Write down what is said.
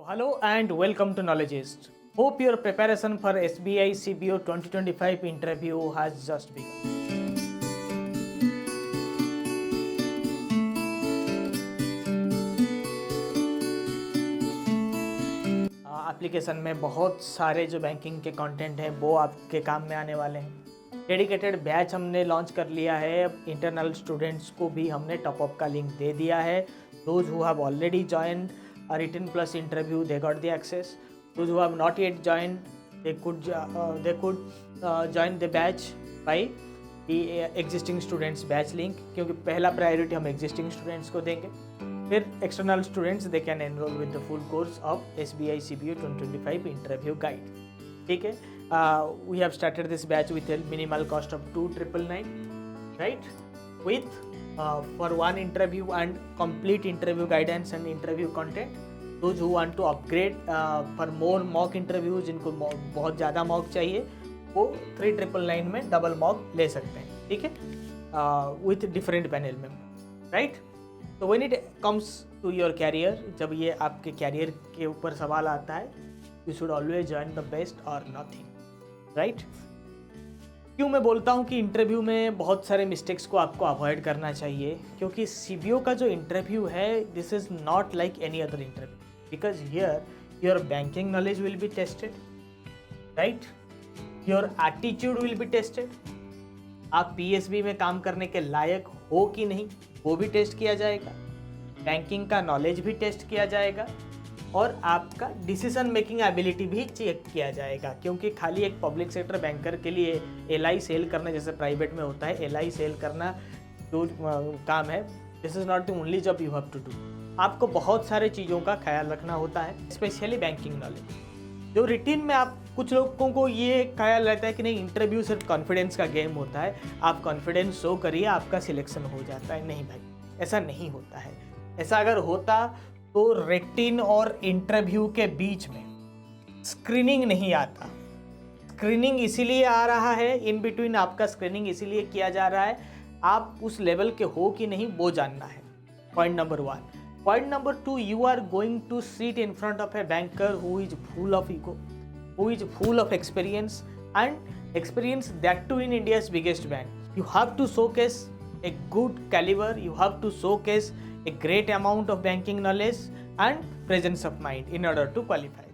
So hello and welcome to Knowledgeist. Hope your preparation for SBI CBO 2025 interview has just begun. Application में बहुत सारे जो banking के content हैं वो आपके काम में आने वाले हैं। डेडिकेटेड बैच हमने लॉन्च कर लिया है। इंटरनल स्टूडेंट्स को भी हमने टॉप अप का लिंक दे दिया है। Those who have already joined a written plus interview, they got the access. Those who have not yet joined, they could join the batch by the existing students batch link, क्योंकि पहला priority हम existing students को देंगे। फिर external students they can enroll with the full course of SBI CBO 2025 interview guide. ठीक है, we have started this batch with a minimal cost of 2,999, right? With for one interview and complete interview guidance and interview content. Those who want to upgrade for more mock interviews, जिनको बहुत ज़्यादा mock चाहिए, वो 3,999 में double mock ले सकते हैं, ठीक है, with different panel member, right? So when it comes to your career, जब ये आपके कैरियर के ऊपर सवाल आता है, you should always join the best or nothing, right? क्यों मैं बोलता हूँ कि इंटरव्यू में बहुत सारे मिस्टेक्स को आपको अवॉइड करना चाहिए, क्योंकि CBO का जो इंटरव्यू है this is not like any other interview, because here your banking knowledge will be tested, right, your attitude will be tested, आप PSB में काम करने के लायक हो कि नहीं वो भी टेस्ट किया जाएगा, बैंकिंग का नॉलेज भी टेस्ट किया जाएगा और आपका डिसीजन मेकिंग एबिलिटी भी चेक किया जाएगा। क्योंकि खाली एक पब्लिक सेक्टर बैंकर के लिए LI सेल करना जैसे प्राइवेट में होता है, LI सेल करना जो काम है, this is not the only job you have to do. आपको बहुत सारे चीज़ों का ख्याल रखना होता है, स्पेशली बैंकिंग नॉलेज। जो रिटिन में आप कुछ लोगों को ये ख्याल रहता है कि नहीं इंटरव्यू सिर्फ कॉन्फिडेंस का गेम होता है, आप कॉन्फिडेंस शो करिए आपका सिलेक्शन हो जाता है। नहीं भाई, ऐसा नहीं होता है। ऐसा अगर होता तो रिटिन और इंटरव्यू के बीच में स्क्रीनिंग नहीं आता। स्क्रीनिंग इसीलिए आ रहा है, इन बिटवीन आपका स्क्रीनिंग इसीलिए किया जा रहा है, आप उस लेवल के हो कि नहीं वो जानना है। Point number 1। Point number 2, you are going to seat in front of a banker who is full of ego, who is full of experience and experience that too in India's biggest bank. You have to showcase a good caliber, you have to showcase a great amount of banking knowledge and presence of mind in order to qualify.